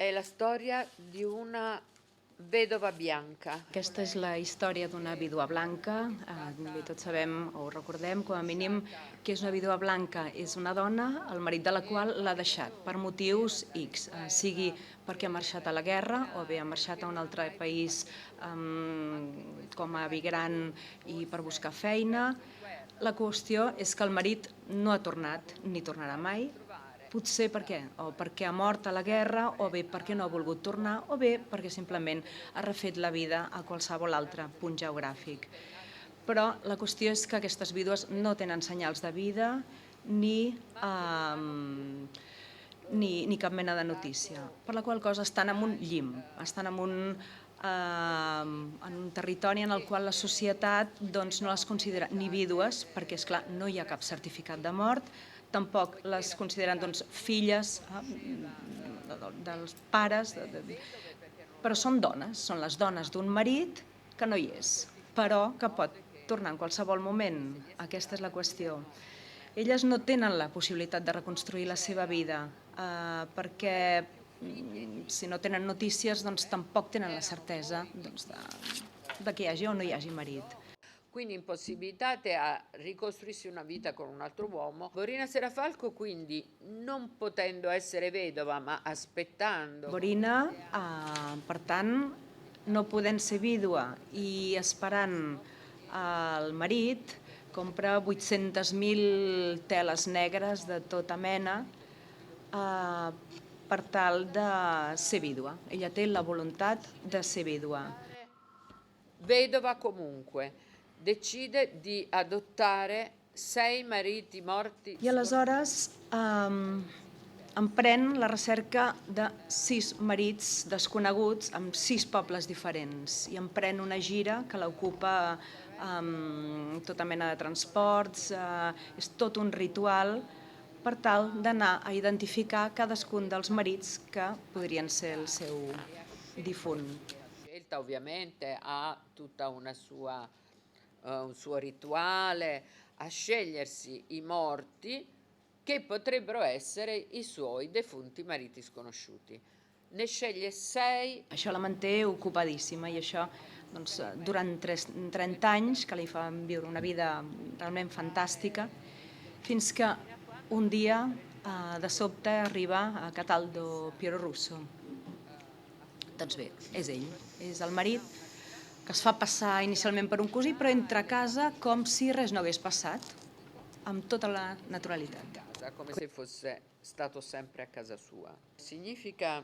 è la storia di una vedova bianca. Aquesta és la història d'una vídua blanca. Bé, tots sabem, o recordem, com a mínim, que és una vídua blanca. És una dona, el marit de la qual l'ha deixat per motius X, sigui perquè ha marxat a la guerra o bé ha marxat a un altre país com a migrant i per buscar feina. La qüestió és que el marit no ha tornat, ni tornarà mai. Potser per què? O perquè ha mort a la guerra, o bé perquè no ha volgut tornar, o bé perquè simplement ha refet la vida a qualsevol altre punt geogràfic. Però la qüestió és que aquestes vídues no tenen senyals de vida ni cap mena de notícia, per la qual cosa estan en un llim, estan en un territori en el qual la societat no les considera ni vídues, perquè és clar, no hi ha cap certificat de mort, tampoc les consideren filles dels pares, però són dones, són les dones d'un marit que no hi és, però que pot tornar en qualsevol moment. Aquesta és la qüestió. Elles no tenen la possibilitat de reconstruir la seva vida, perquè si no tenen notícies tampoc tenen la certesa de que hi hagi o no hi hagi marit. Quindi impossibilitate a ricostruirsi una vita con un altro uomo. Borina Serafalco quindi, non potendo essere vedova ma aspettando... Borina, per tant, no podent ser vídua i esperant el marit, compra 800.000 teles negres de tota mena per tal de ser vídua. Ella té la voluntat de ser vídua. Vedova comunque. Decide di adottare 6 mariti morti. I aleshores emprèn la recerca de 6 marits desconeguts en 6 pobles diferents i emprèn una gira que l'ocupa tota mena de transports, és tot un ritual per tal d'anar a identificar cadascun dels marits que podrien ser el seu difunt. La scelta ovviamente ha tutta una un suo rituale, a scegliersi i morti che potrebbero essere i suoi defunti mariti sconosciuti. Ne sceglie 6. Això la manté ocupadíssima i això durant 30 anys, que li fa viure una vida realment fantàstica, fins que un dia de sobte arriba a Cataldo Piero Russo. Doncs bé, és ell, és el marit que es fa passar inicialment per un cosí, però entra a casa com si res no hagués passat, amb tota la naturalitat. Come se fosse stato sempre a casa sua. Significa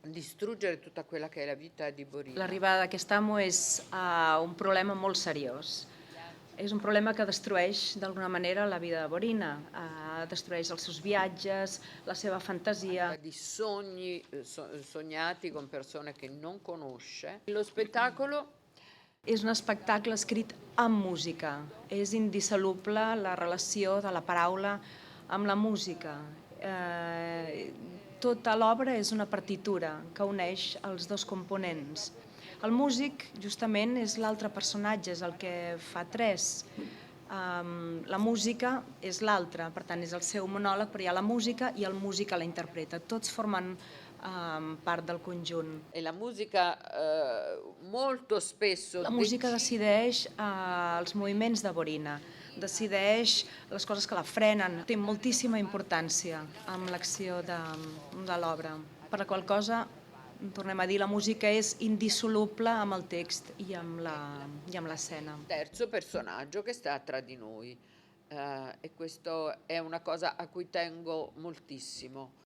distruggere tutta quella che è la vita di Borina. L'arribada d'aquest amo és un problema molt seriós. És un problema que destrueix d'alguna manera la vida de Borina, destrueix els seus viatges, la seva fantasia. Di sogni sognati con persone che non conosce. Lo spettacolo és un espectacle escrit amb música. És indissoluble la relació de la paraula amb la música. Tota l'obra és una partitura que uneix els dos components. El músic, justament, és l'altre personatge, és el que fa tres. La música és l'altre, per tant, és el seu monòleg, però hi ha la música i el músic la interpreta. Tots formen part del conjunt. E la musica molto spesso... La música decideix els moviments de Borina, decideix les coses que la frenen. Té moltíssima importància amb l'acció de l'obra, per la qual cosa, tornem a dir, la música és indissoluble amb el text i amb l'escena. Terzo personaggio che sta tra di noi, e questo è una cosa a cui tengo moltissimo.